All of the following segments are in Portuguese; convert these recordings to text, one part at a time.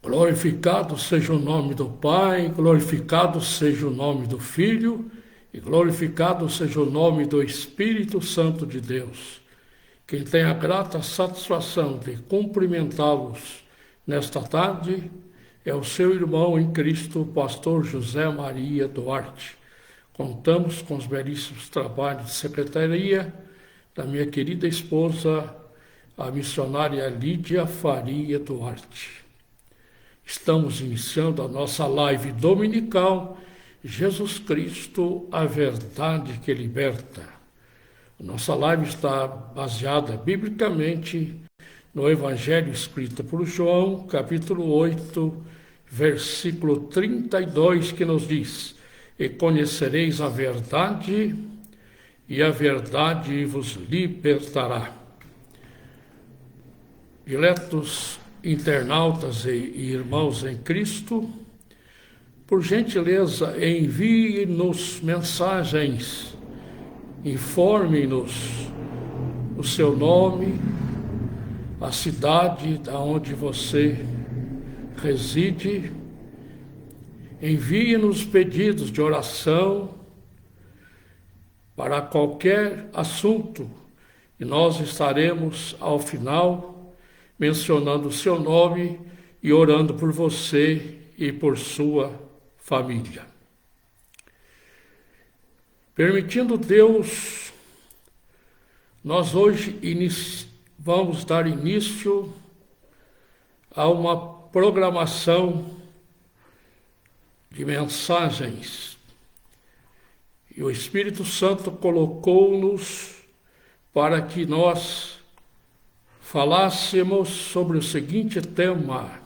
Glorificado seja o nome do Pai, glorificado seja o nome do Filho e glorificado seja o nome do Espírito Santo de Deus. Quem tem a grata satisfação de cumprimentá-los nesta tarde é o seu irmão em Cristo, o pastor José Maria Duarte. Contamos com os belíssimos trabalhos de secretaria da minha querida esposa, a missionária Lídia Faria Duarte. Estamos iniciando a nossa live dominical, Jesus Cristo, a verdade que liberta. Nossa live está baseada biblicamente no Evangelho escrito por João, capítulo 8, versículo 32, que nos diz: E conhecereis a verdade, e a verdade vos libertará. Diletos internautas e irmãos em Cristo, por gentileza, envie-nos mensagens, informe-nos o seu nome, a cidade da onde você reside, envie-nos pedidos de oração para qualquer assunto e nós estaremos ao final mencionando o seu nome e orando por você e por sua família. Permitindo Deus, nós hoje vamos dar início a uma programação de mensagens. E o Espírito Santo colocou-nos para que nós falássemos sobre o seguinte tema: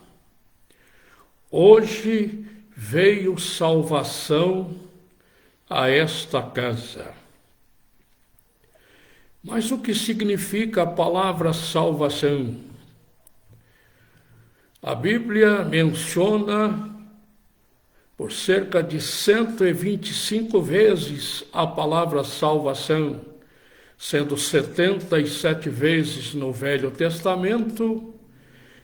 hoje veio salvação a esta casa. Mas o que significa a palavra salvação? A Bíblia menciona por cerca de 125 vezes a palavra salvação, sendo 77 vezes no Velho Testamento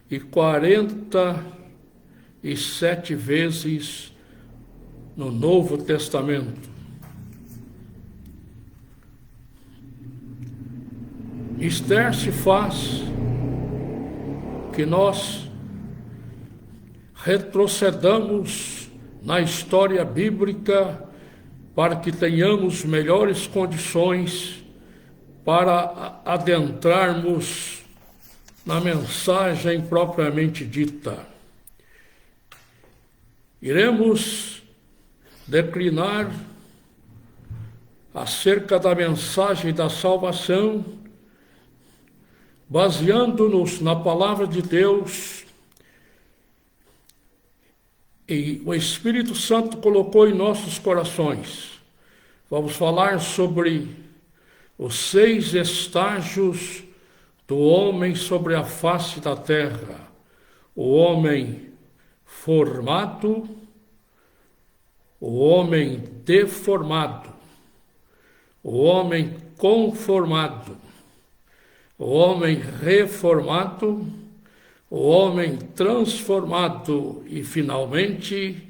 e 47 vezes no Novo Testamento. Mister se faz que nós retrocedamos na história bíblica para que tenhamos melhores condições para adentrarmos na mensagem propriamente dita. Iremos declinar acerca da mensagem da salvação, baseando-nos na palavra de Deus, e o Espírito Santo colocou em nossos corações. Vamos falar sobre os 6 estágios do homem sobre a face da terra: o homem formado, o homem deformado, o homem conformado, o homem reformado, o homem transformado e, finalmente,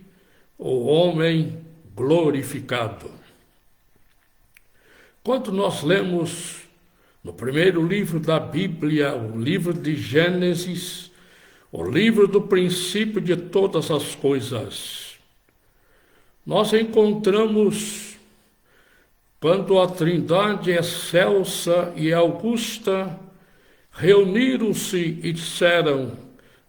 o homem glorificado. Quando nós lemos no primeiro livro da Bíblia, o livro de Gênesis, o livro do princípio de todas as coisas, nós encontramos quando a Trindade excelsa e augusta reuniram-se e disseram: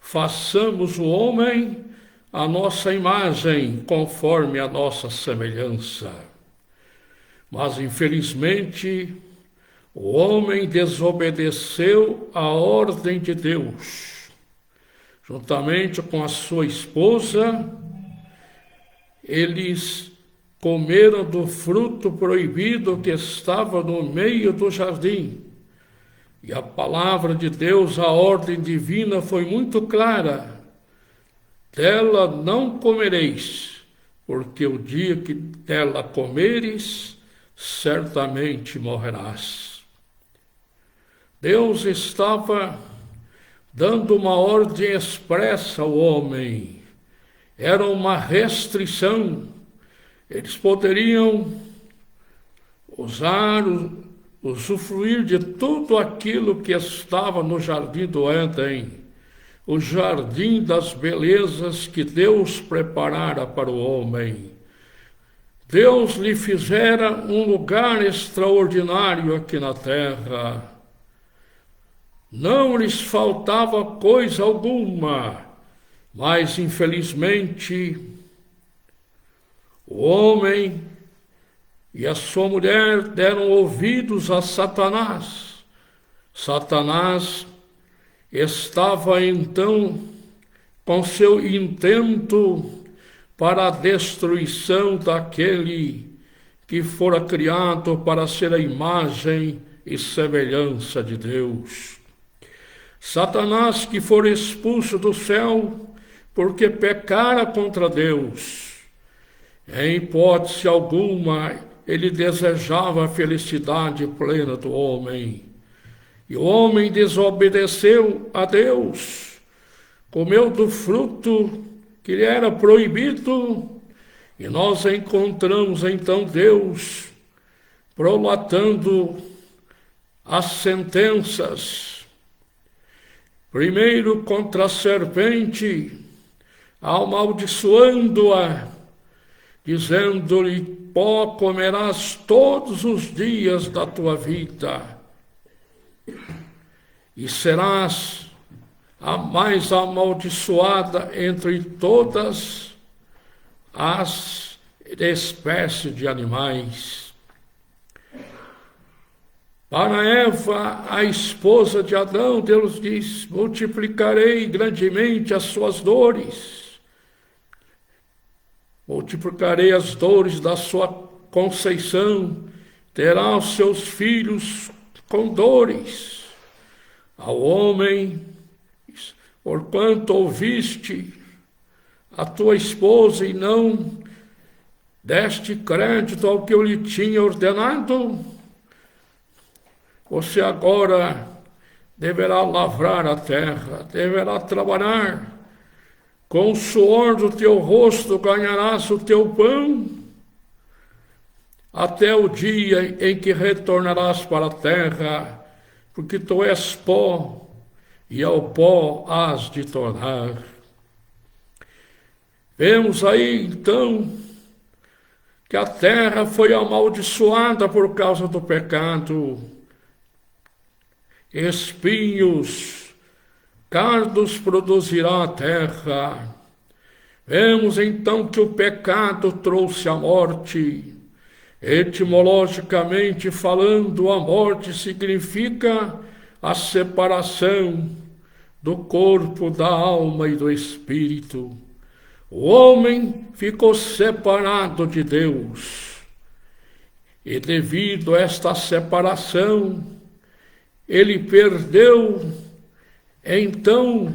façamos o homem à nossa imagem, conforme a nossa semelhança. Mas, infelizmente, o homem desobedeceu à ordem de Deus. Juntamente com a sua esposa, eles comeram do fruto proibido que estava no meio do jardim. E a palavra de Deus, a ordem divina, foi muito clara: dela não comereis, porque o dia que dela comeres, certamente morrerás. Deus estava dando uma ordem expressa ao homem. Era uma restrição. Eles poderiam usufruir de tudo aquilo que estava no jardim do Éden, o jardim das belezas que Deus preparara para o homem. Deus lhe fizera um lugar extraordinário aqui na terra. Não lhes faltava coisa alguma, mas infelizmente o homem e a sua mulher deram ouvidos a Satanás. Satanás estava então com seu intento para a destruição daquele que fora criado para ser a imagem e semelhança de Deus. Satanás, que fora expulso do céu porque pecara contra Deus, em hipótese alguma ele desejava a felicidade plena do homem. E o homem desobedeceu a Deus, comeu do fruto que lhe era proibido, e nós encontramos então Deus prolatando as sentenças. Primeiro contra a serpente, amaldiçoando-a, dizendo-lhe: pó comerás todos os dias da tua vida, e serás a mais amaldiçoada entre todas as espécies de animais. Para Eva, a esposa de Adão, Deus diz: multiplicarei grandemente as suas dores. Multiplicarei as dores da sua conceição, terá os seus filhos com dores. Ao homem: porquanto ouviste a tua esposa e não deste crédito ao que eu lhe tinha ordenado, você agora deverá lavrar a terra, deverá trabalhar. Com o suor do teu rosto ganharás o teu pão, até o dia em que retornarás para a terra, porque tu és pó, e ao pó hás de tornar. Vemos aí, então, que a terra foi amaldiçoada por causa do pecado. Espinhos, cardos produzirá a terra. Vemos então que o pecado trouxe a morte. Etimologicamente falando, a morte significa a separação do corpo, da alma e do espírito. O homem ficou separado de Deus. E devido a esta separação, ele perdeu então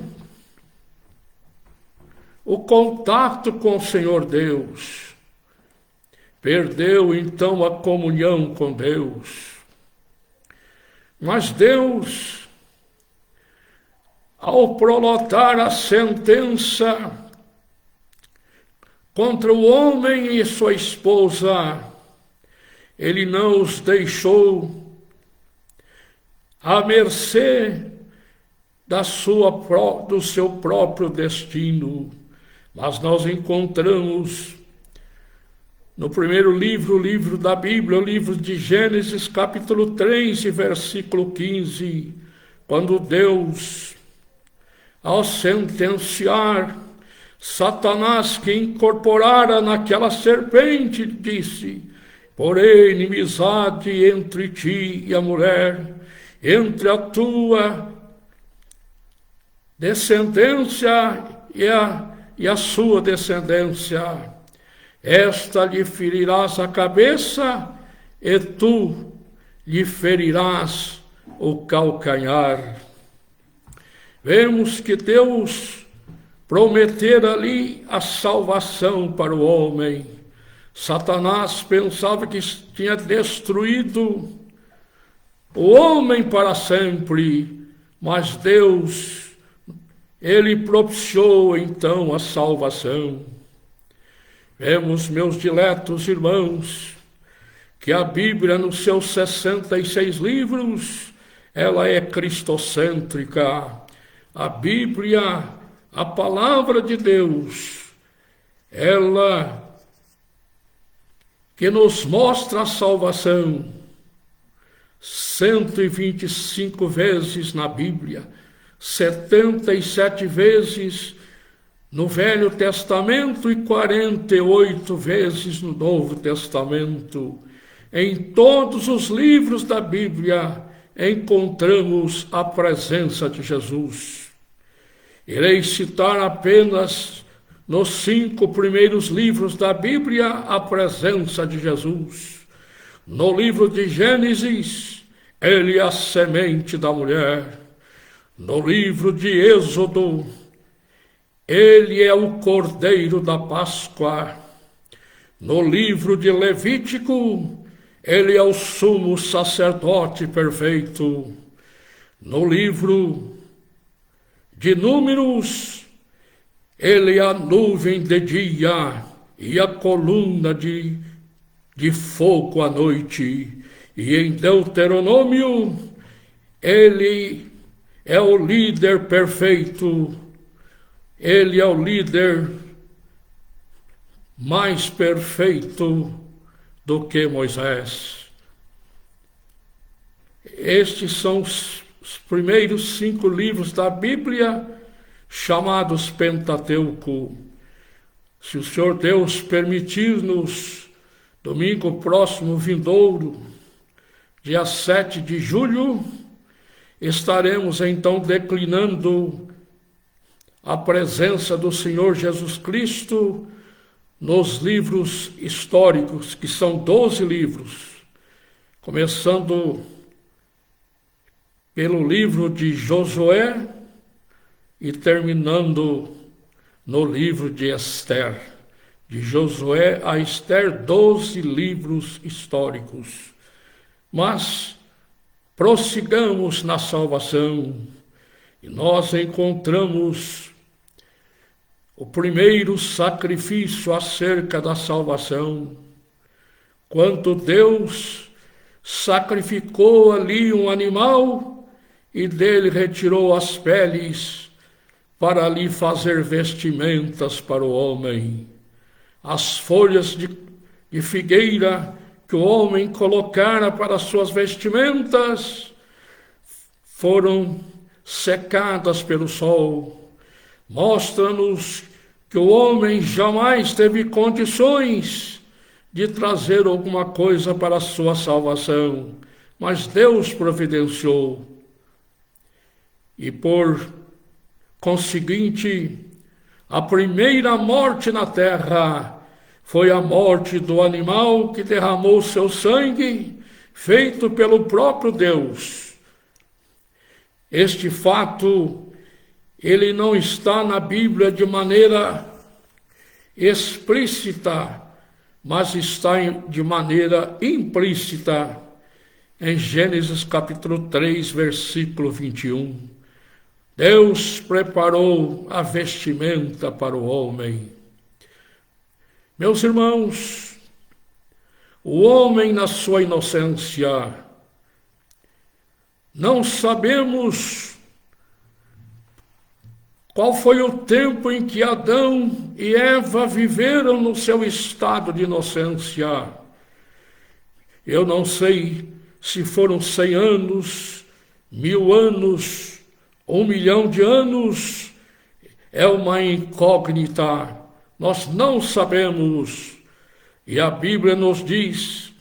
o contato com o Senhor Deus, perdeu então a comunhão com Deus. Mas Deus, ao prolatar a sentença contra o homem e sua esposa, ele não os deixou à mercê do seu próprio destino. Mas nós encontramos no primeiro livro, o livro da Bíblia, o livro de Gênesis, capítulo 3, versículo 15, quando Deus, ao sentenciar Satanás, que incorporara naquela serpente, disse: porém, inimizade entre ti e a mulher, entre a tua descendência e a sua descendência. Esta lhe ferirás a cabeça e tu lhe ferirás o calcanhar. Vemos que Deus prometera ali a salvação para o homem. Satanás pensava que tinha destruído o homem para sempre, mas Deus ele propiciou então a salvação. Vemos, meus diletos irmãos, que a Bíblia, nos seus 66 livros, ela é cristocêntrica. A Bíblia, a palavra de Deus, ela que nos mostra a salvação, 125 vezes na Bíblia, 77 vezes no Velho Testamento e 48 vezes no Novo Testamento. Em todos os livros da Bíblia encontramos a presença de Jesus. Irei citar apenas nos 5 primeiros livros da Bíblia a presença de Jesus. No livro de Gênesis, ele é a semente da mulher. No livro de Êxodo, ele é o Cordeiro da Páscoa. No livro de Levítico, ele é o sumo sacerdote perfeito. No livro de Números, ele é a nuvem de dia e a coluna de fogo à noite. E em Deuteronômio, ele é o líder perfeito. Ele é o líder mais perfeito do que Moisés. Estes são os primeiros 5 livros da Bíblia, chamados Pentateuco. Se o Senhor Deus permitir-nos, domingo próximo vindouro, dia 7 de julho, estaremos então declinando a presença do Senhor Jesus Cristo nos livros históricos, que são 12 livros, começando pelo livro de Josué e terminando no livro de Esther. De Josué a Esther, 12 livros históricos. Mas prossigamos na salvação e nós encontramos o primeiro sacrifício acerca da salvação, quando Deus sacrificou ali um animal e dele retirou as peles para ali fazer vestimentas para o homem. As folhas de figueira que o homem colocara para suas vestimentas foram secadas pelo sol. Mostra-nos que o homem jamais teve condições de trazer alguma coisa para a sua salvação, mas Deus providenciou. E por conseguinte, a primeira morte na terra foi a morte do animal que derramou seu sangue, feito pelo próprio Deus. Este fato, ele não está na Bíblia de maneira explícita, mas está de maneira implícita em Gênesis capítulo 3, versículo 21. Deus preparou a vestimenta para o homem. Meus irmãos, o homem na sua inocência, não sabemos qual foi o tempo em que Adão e Eva viveram no seu estado de inocência. Eu não sei se foram 100 anos, 1000 anos, 1 milhão de anos. É uma incógnita. Nós não sabemos. E a Bíblia nos diz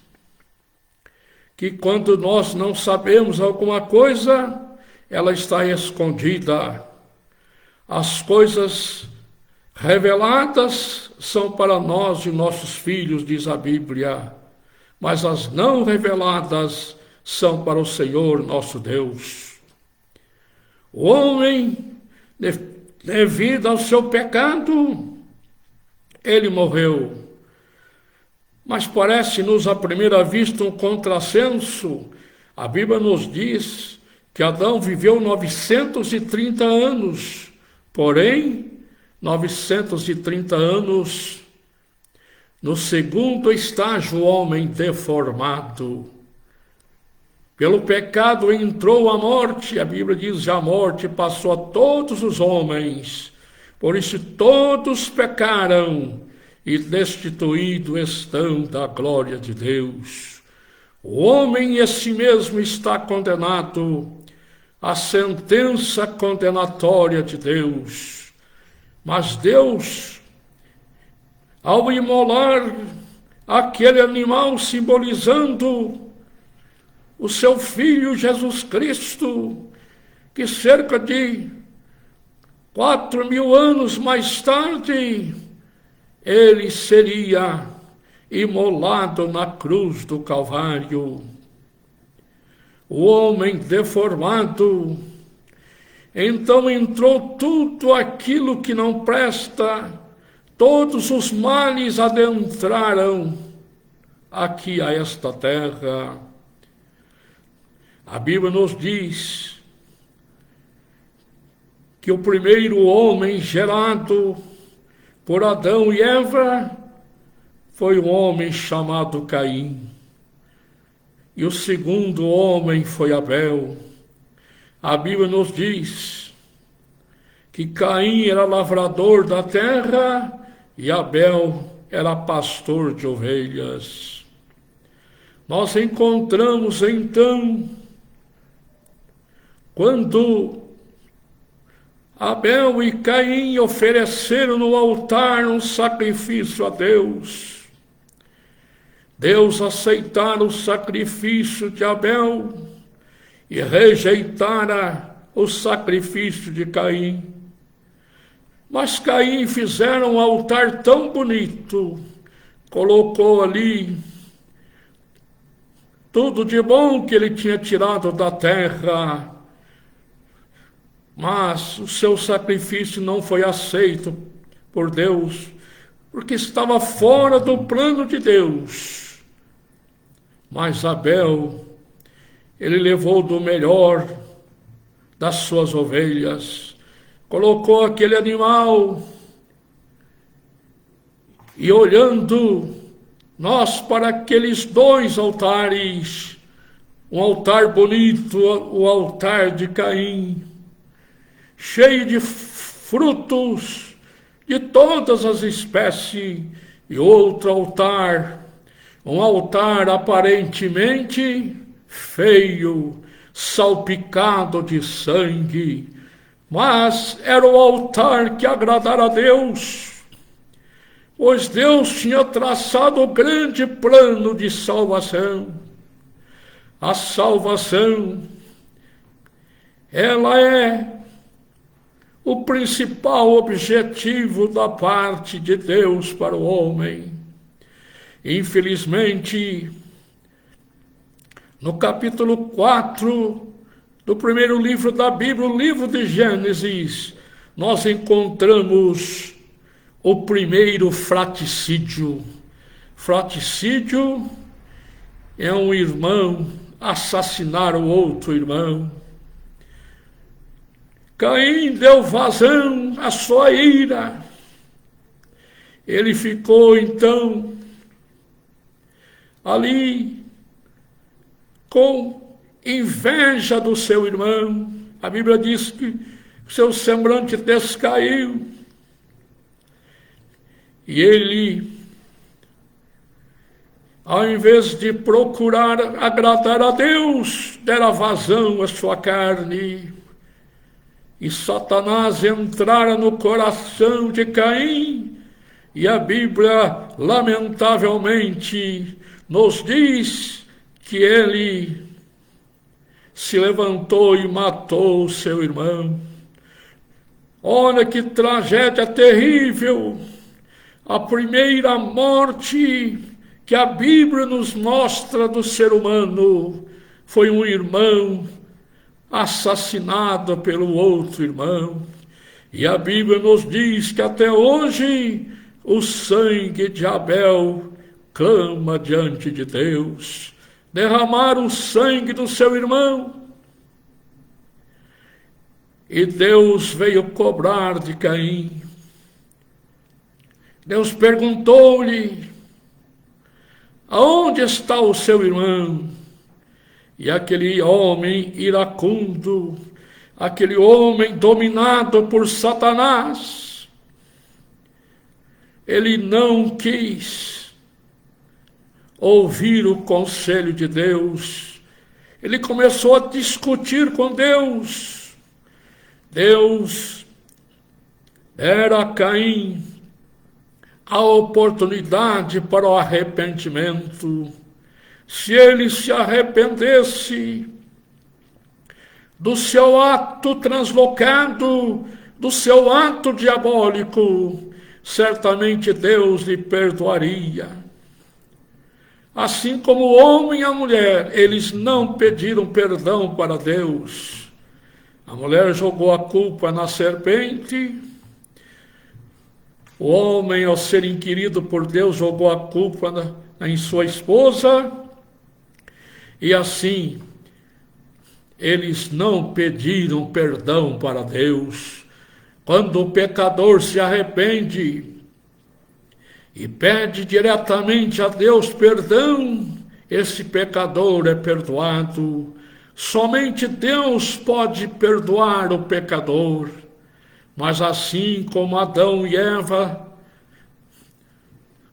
que quando nós não sabemos alguma coisa, ela está escondida. As coisas reveladas são para nós e nossos filhos, diz a Bíblia, mas as não reveladas são para o Senhor nosso Deus. O homem, devido ao seu pecado, ele morreu. Mas parece-nos à primeira vista um contrassenso. A Bíblia nos diz que Adão viveu 930 anos Porém, 930 anos, no segundo estágio, o homem deformado. Pelo pecado entrou a morte, a Bíblia diz, a morte passou a todos os homens. Por isso todos pecaram e destituídos estão da glória de Deus. O homem em si mesmo está condenado à sentença condenatória de Deus. Mas Deus, ao imolar aquele animal simbolizando o seu Filho Jesus Cristo, que cerca de 4.000 anos mais tarde, ele seria imolado na cruz do Calvário. O homem deformado, então entrou tudo aquilo que não presta, todos os males adentraram aqui a esta terra. A Bíblia nos diz que o primeiro homem gerado por Adão e Eva foi um homem chamado Caim. E o segundo homem foi Abel. A Bíblia nos diz que Caim era lavrador da terra e Abel era pastor de ovelhas. Nós encontramos então, quando Abel e Caim ofereceram no altar um sacrifício a Deus, Deus aceitara o sacrifício de Abel e rejeitara o sacrifício de Caim. Mas Caim fizeram um altar tão bonito, colocou ali tudo de bom que ele tinha tirado da terra, mas o seu sacrifício não foi aceito por Deus, porque estava fora do plano de Deus. Mas Abel, ele levou do melhor das suas ovelhas, colocou aquele animal, e olhando nós para aqueles dois altares, um altar bonito, o altar de Caim, cheio de frutos de todas as espécies, e outro altar, um altar aparentemente feio, salpicado de sangue, mas era o altar que agradara a Deus, pois Deus tinha traçado o grande plano de salvação. A salvação, ela é o principal objetivo da parte de Deus para o homem. Infelizmente, no capítulo 4 do primeiro livro da Bíblia, o livro de Gênesis, nós encontramos o primeiro fratricídio. Fratricídio é um irmão assassinar o outro irmão. Caim deu vazão à sua ira. Ele ficou, então, ali com inveja do seu irmão. A Bíblia diz que seu semblante descaiu. E ele, ao invés de procurar agradar a Deus, dera vazão à sua carne. E Satanás entrara no coração de Caim, e a Bíblia, lamentavelmente, nos diz que ele se levantou e matou o seu irmão. Olha que tragédia terrível! A primeira morte que a Bíblia nos mostra do ser humano foi um irmão assassinado pelo outro irmão. E a Bíblia nos diz que até hoje o sangue de Abel clama diante de Deus. Derramar o sangue do seu irmão. E Deus veio cobrar de Caim. Deus perguntou-lhe: aonde está o seu irmão? E aquele homem iracundo, aquele homem dominado por Satanás, ele não quis ouvir o conselho de Deus. Ele começou a discutir com Deus. Deus era a Caim a oportunidade para o arrependimento. Se ele se arrependesse do seu ato translocado, do seu ato diabólico, certamente Deus lhe perdoaria. Assim como o homem e a mulher, eles não pediram perdão para Deus. A mulher jogou a culpa na serpente. O homem, ao ser inquirido por Deus, jogou a culpa em sua esposa. E assim, eles não pediram perdão para Deus. Quando o pecador se arrepende e pede diretamente a Deus perdão, esse pecador é perdoado. Somente Deus pode perdoar o pecador. Mas assim como Adão e Eva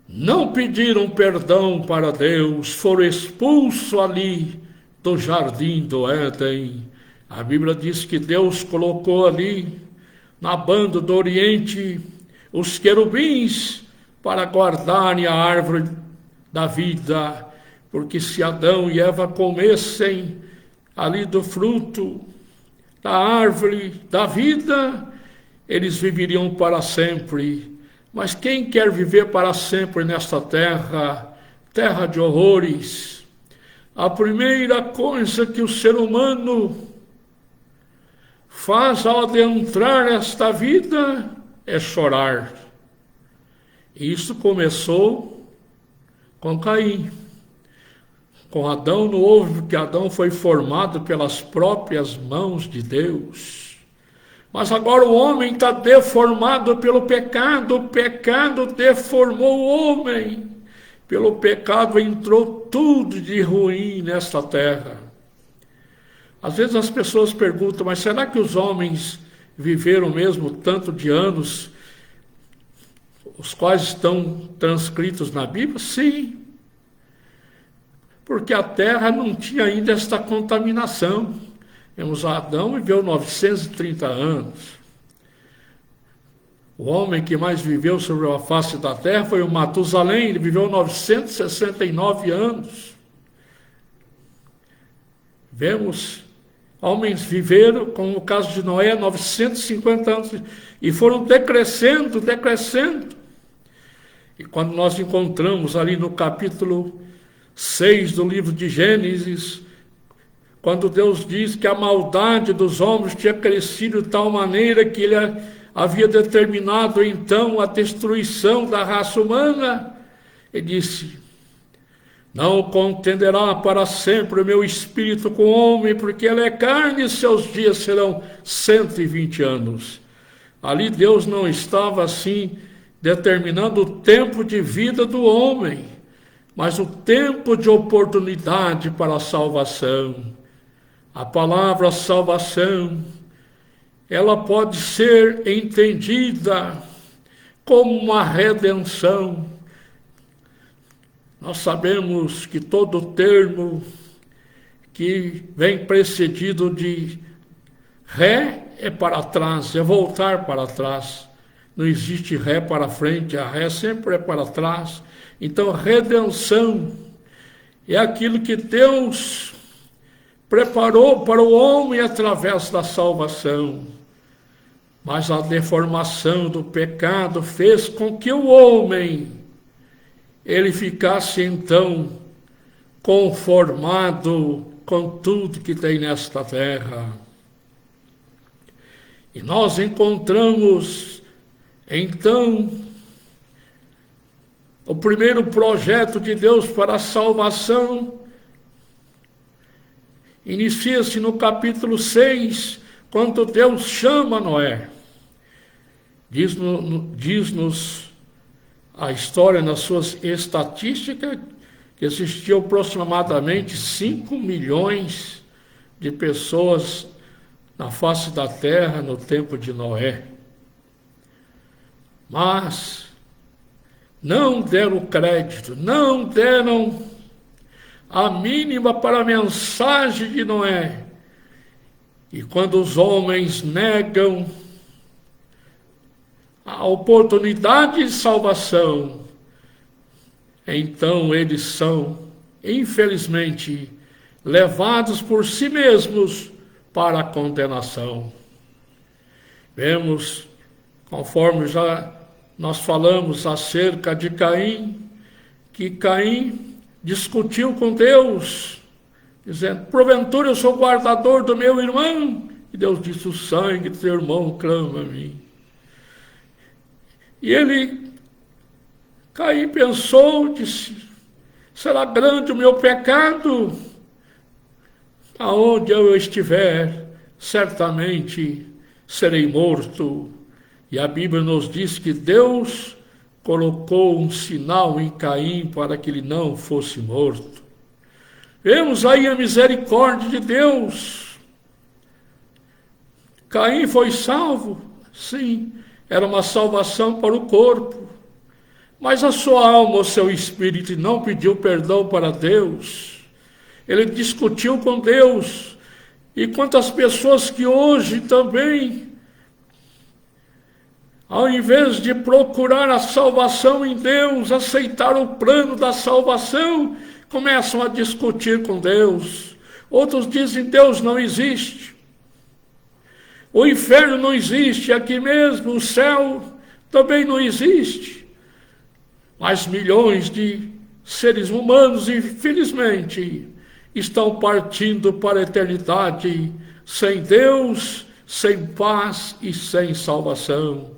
não pediram perdão para Deus, foram expulsos ali do jardim do Éden. A Bíblia diz que Deus colocou ali, na banda do Oriente, os querubins para guardarem a árvore da vida, porque se Adão e Eva comessem ali do fruto da árvore da vida, eles viveriam para sempre. Mas quem quer viver para sempre nesta terra, terra de horrores? A primeira coisa que o ser humano faz ao adentrar esta vida é chorar. E isso começou com Caim. Com Adão não houve, porque Adão foi formado pelas próprias mãos de Deus. Mas agora o homem está deformado pelo pecado. O pecado deformou o homem. Pelo pecado entrou tudo de ruim nesta terra. Às vezes as pessoas perguntam, mas será que os homens viveram mesmo tanto de anos, os quais estão transcritos na Bíblia? Sim. Porque a terra não tinha ainda esta contaminação. Adão viveu 930 anos. O homem que mais viveu sobre a face da terra foi o Matusalém, ele viveu 969 anos. Vemos, homens viveram, como o caso de Noé, 950 anos, e foram decrescendo. E quando nós encontramos ali no capítulo 6 do livro de Gênesis, quando Deus diz que a maldade dos homens tinha crescido de tal maneira que ele havia determinado então a destruição da raça humana, ele disse: não contenderá para sempre o meu espírito com o homem, porque ele é carne e seus dias serão 120 anos. Ali Deus não estava assim determinando o tempo de vida do homem, mas o tempo de oportunidade para a salvação. A palavra salvação, ela pode ser entendida como uma redenção. Nós sabemos que todo termo que vem precedido de ré é para trás, é voltar para trás. Não existe ré para frente, a ré sempre é para trás. Então, redenção é aquilo que Deus preparou para o homem através da salvação. Mas a deformação do pecado fez com que o homem, ele ficasse então conformado com tudo que tem nesta terra. E nós encontramos então o primeiro projeto de Deus para a salvação. Inicia-se no capítulo 6, quando Deus chama Noé, diz-nos a história nas suas estatísticas que existiam aproximadamente 5 milhões de pessoas na face da terra no tempo de Noé. Mas não deram crédito, não deram a mínima para a mensagem de Noé. E quando os homens negam a oportunidade de salvação, então eles são, infelizmente, levados por si mesmos para a condenação. Vemos, conforme já nós falamos acerca de Caim, que Caim discutiu com Deus, dizendo: porventura eu sou guardador do meu irmão? E Deus disse: o sangue do teu irmão clama a mim. E Caim pensou, disse: será grande o meu pecado? Aonde eu estiver, certamente serei morto. E a Bíblia nos diz que Deus colocou um sinal em Caim para que ele não fosse morto. Vemos aí a misericórdia de Deus. Caim foi salvo, sim, era uma salvação para o corpo, mas a sua alma, o seu espírito, não pediu perdão para Deus. Ele discutiu com Deus. E quantas pessoas que hoje também, ao invés de procurar a salvação em Deus, aceitar o plano da salvação, começam a discutir com Deus. Outros dizem: Deus não existe. O inferno não existe aqui mesmo, o céu também não existe. Mas milhões de seres humanos, infelizmente, estão partindo para a eternidade sem Deus, sem paz e sem salvação.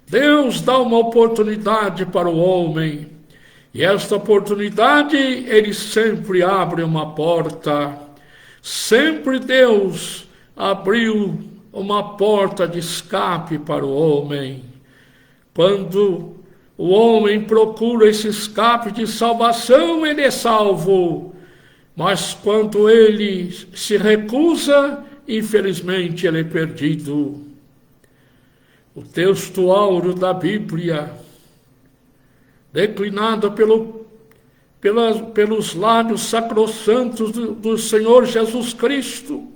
Deus dá uma oportunidade para o homem, e esta oportunidade, ele sempre abre uma porta. Sempre Deus abriu uma porta de escape para o homem. Quando o homem procura esse escape de salvação, ele é salvo. Mas quando ele se recusa, infelizmente ele é perdido. O texto áureo da Bíblia, declinado pelos lábios sacrossantos do Senhor Jesus Cristo,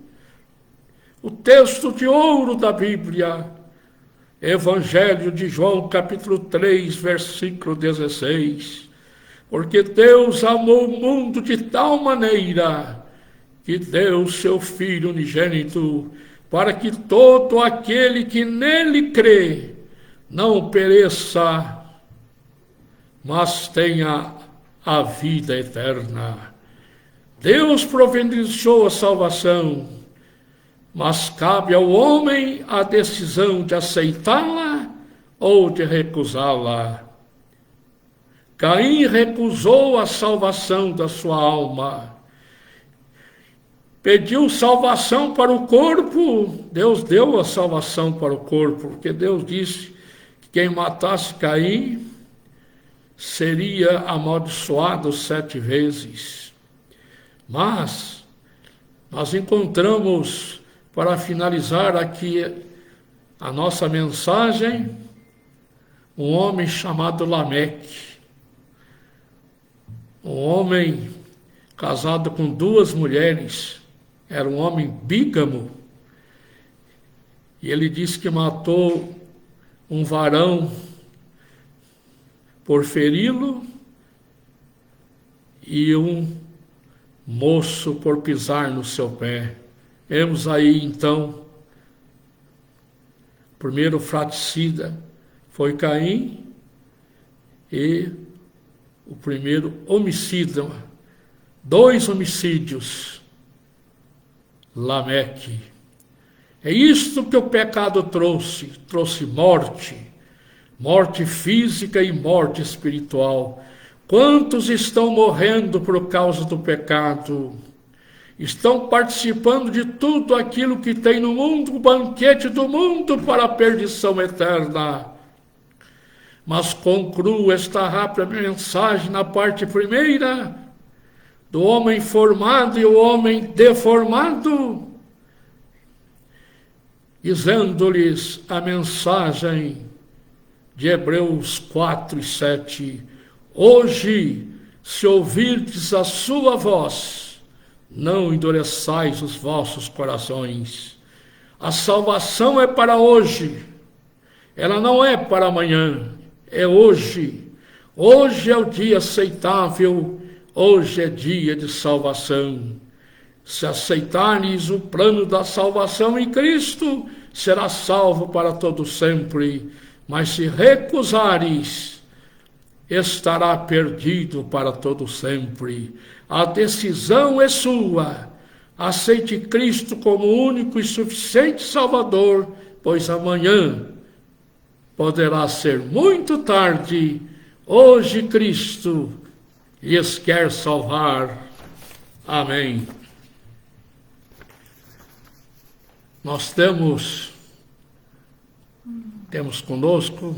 o texto de ouro da Bíblia, Evangelho de João, capítulo 3, versículo 16. Porque Deus amou o mundo de tal maneira que deu seu Filho unigênito, para que todo aquele que nele crê não pereça, mas tenha a vida eterna. Deus providenciou a salvação, mas cabe ao homem a decisão de aceitá-la ou de recusá-la. Caim recusou a salvação da sua alma. Pediu salvação para o corpo. Deus deu a salvação para o corpo, porque Deus disse que quem matasse Caim seria amaldiçoado 7 vezes. Mas nós encontramos, para finalizar aqui a nossa mensagem, um homem chamado Lameque. Um homem casado com 2 mulheres. Era um homem bígamo. E ele disse que matou um varão por feri-lo e um moço por pisar no seu pé. Vemos aí, então, o primeiro fratricida foi Caim e o primeiro homicida, 2 homicídios, Lameque. É isto que o pecado trouxe morte, morte física e morte espiritual. Quantos estão morrendo por causa do pecado? estão participando de tudo aquilo que tem no mundo, o banquete do mundo para a perdição eterna. Mas concluo esta rápida mensagem na parte primeira, do homem formado e o homem deformado, dizendo-lhes a mensagem de Hebreus 4 e 7. Hoje, se ouvirdes a sua voz, não endureçais os vossos corações. A salvação é para hoje, ela não é para amanhã, é hoje. Hoje é o dia aceitável, hoje é dia de salvação. Se aceitares o plano da salvação em Cristo, será salvo para todo sempre. Mas se recusares, estará perdido para todo sempre. A decisão é sua. Aceite Cristo como único e suficiente Salvador, pois amanhã poderá ser muito tarde. Hoje Cristo lhes quer salvar. Amém. Nós temos conosco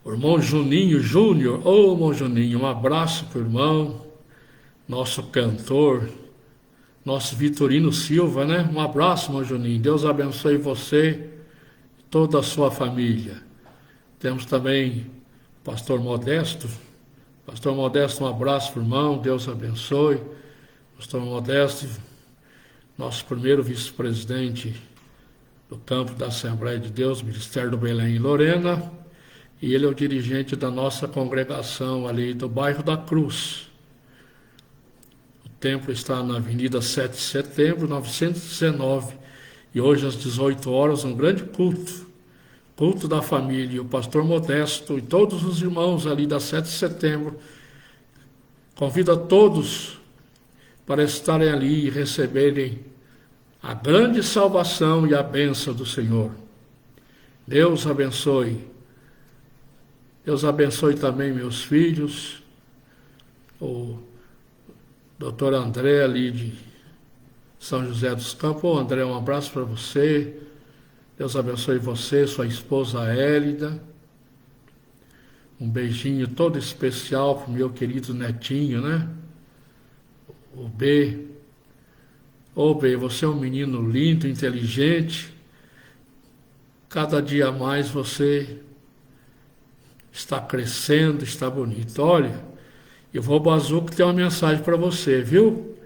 o irmão Juninho Júnior. Ô, irmão Juninho, um abraço para o irmão, nosso cantor, nosso Vitorino Silva, né? Um abraço, irmão Juninho. Deus abençoe você e toda a sua família. Temos também o pastor Modesto. Pastor Modesto, um abraço para o irmão, Deus abençoe. Pastor Modesto, nosso primeiro vice-presidente do campo da Assembleia de Deus, Ministério do Belém e Lorena, e ele é o dirigente da nossa congregação ali do bairro da Cruz. O templo está na Avenida 7 de Setembro, 919, e hoje às 18 horas um grande culto da família. O pastor Modesto e todos os irmãos ali da 7 de Setembro convido a todos para estarem ali e receberem a grande salvação e a bênção do Senhor. Deus abençoe. Deus abençoe também meus filhos, o doutor André ali de São José dos Campos. Ô, André, um abraço para você. Deus abençoe você, sua esposa Hélida. Um beijinho todo especial para o meu querido netinho, né? O B. Ô, B, você é um menino lindo, inteligente. Cada dia mais você está crescendo, está bonito. Olha, eu vou Bazuco tem uma mensagem para você, viu?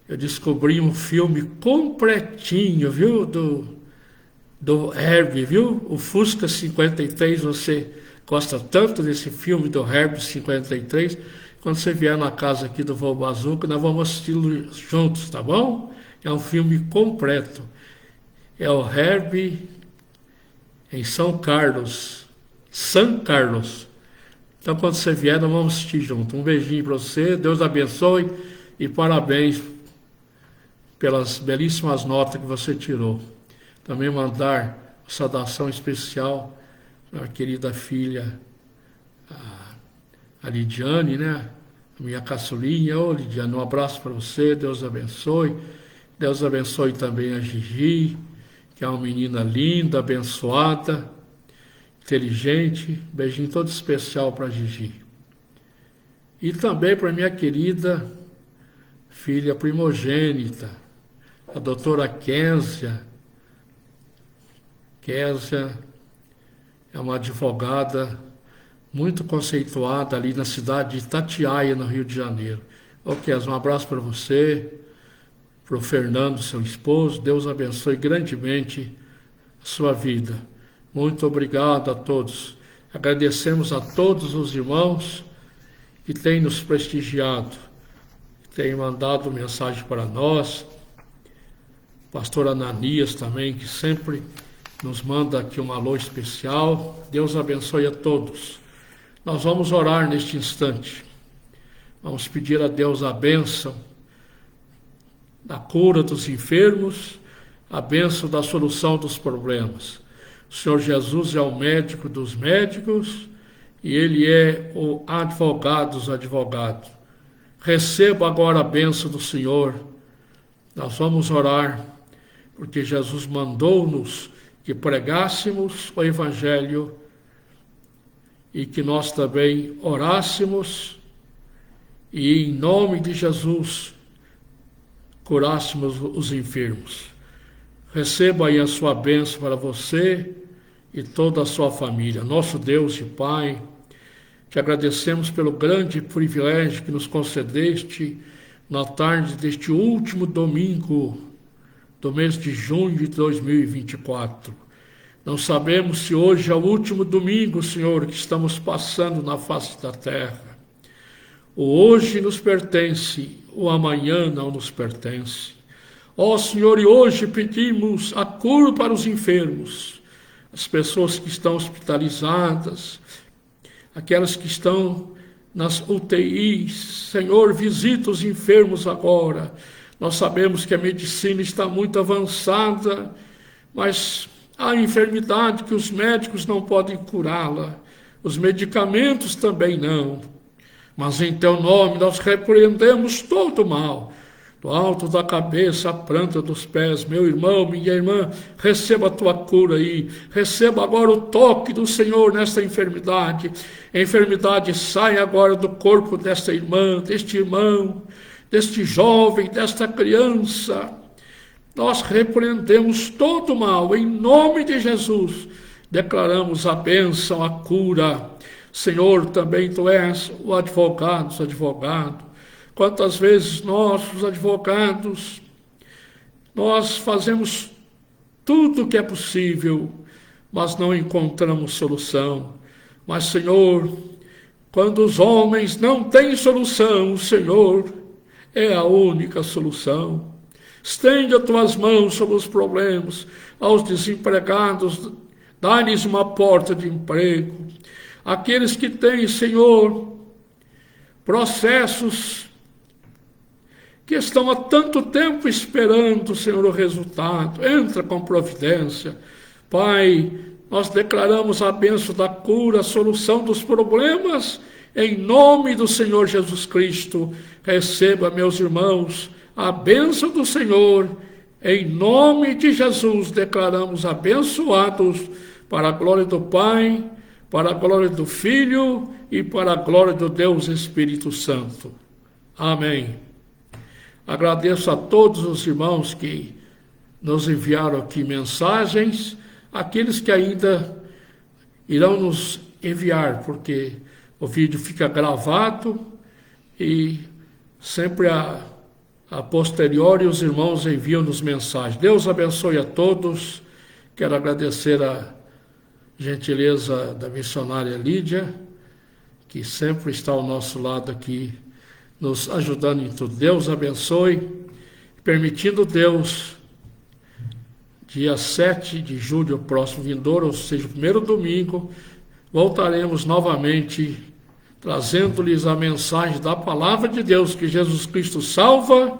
Eu descobri um filme completinho, viu? Do Herbie, viu? O Fusca 53, você gosta tanto desse filme do Herbie 53. Quando você vier na casa aqui do Vô Bazuca, nós vamos assisti-lo juntos, tá bom? É um filme completo. É o Herbie em São Carlos. Então, quando você vier, nós vamos assistir junto. Um beijinho para você, Deus abençoe e parabéns pelas belíssimas notas que você tirou. Também mandar uma saudação especial para a querida filha, a Lidiane, né? A minha caçulinha. Ô, Lidiane, um abraço para você, Deus abençoe. Deus abençoe também a Gigi, que é uma menina linda, abençoada, inteligente. Beijinho todo especial para a Gigi. E também para minha querida filha primogênita, a doutora Késia. Késia é uma advogada muito conceituada ali na cidade de Itatiaia, no Rio de Janeiro. Ô, Késia, um abraço para você, para o Fernando, seu esposo. Deus abençoe grandemente a sua vida. Muito obrigado a todos. Agradecemos a todos os irmãos que têm nos prestigiado, que têm mandado mensagem para nós. Pastor Ananias também, que sempre nos manda aqui um alô especial. Deus abençoe a todos. Nós vamos orar neste instante. Vamos pedir a Deus a bênção da cura dos enfermos, a bênção da solução dos problemas. O Senhor Jesus é o médico dos médicos e Ele é o advogado dos advogados. Receba agora a bênção do Senhor. Nós vamos orar, porque Jesus mandou-nos que pregássemos o Evangelho e que nós também orássemos e, em nome de Jesus, curássemos os enfermos. Receba aí a sua bênção para você e toda a sua família. Nosso Deus e Pai, te agradecemos pelo grande privilégio que nos concedeste na tarde deste último domingo do mês de junho de 2024. Não sabemos se hoje é o último domingo, Senhor, que estamos passando na face da terra. O hoje nos pertence, o amanhã não nos pertence. Ó Senhor, e hoje pedimos a cura para os enfermos, as pessoas que estão hospitalizadas, aquelas que estão nas UTIs. Senhor, visita os enfermos agora. Nós sabemos que a medicina está muito avançada, mas há enfermidade que os médicos não podem curá-la, os medicamentos também não. Mas em teu nome nós repreendemos todo o mal, do alto da cabeça à planta dos pés. Meu irmão, minha irmã, receba a tua cura aí, receba agora o toque do Senhor nesta enfermidade. A enfermidade sai agora do corpo desta irmã, deste irmão, deste jovem, desta criança. Nós repreendemos todo o mal, em nome de Jesus, declaramos a bênção, a cura. Senhor, também tu és o advogado. Quantas vezes nós, os advogados, nós fazemos tudo o que é possível, mas não encontramos solução. Mas, Senhor, quando os homens não têm solução, o Senhor é a única solução. Estende as tuas mãos sobre os problemas, aos desempregados, dá-lhes uma porta de emprego. Aqueles que têm, Senhor, processos que estão há tanto tempo esperando, Senhor, o resultado, entra com providência. Pai, nós declaramos a bênção da cura, a solução dos problemas, em nome do Senhor Jesus Cristo. Receba, meus irmãos, a bênção do Senhor, em nome de Jesus, declaramos abençoados, para a glória do Pai, para a glória do Filho e para a glória do Deus Espírito Santo. Amém. Agradeço a todos os irmãos que nos enviaram aqui mensagens, aqueles que ainda irão nos enviar, porque o vídeo fica gravado e sempre a posteriori os irmãos enviam-nos mensagens. Deus abençoe a todos. Quero agradecer a gentileza da missionária Lídia, que sempre está ao nosso lado aqui, nos ajudando em tudo. Deus abençoe, permitindo Deus, dia 7 de julho, próximo vindouro, ou seja, o primeiro domingo, voltaremos novamente, trazendo-lhes a mensagem da palavra de Deus, que Jesus Cristo salva,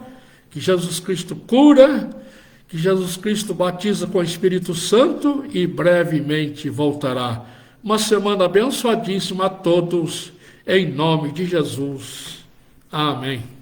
que Jesus Cristo cura, que Jesus Cristo batiza com o Espírito Santo e brevemente voltará. Uma semana abençoadíssima a todos, em nome de Jesus. Amém.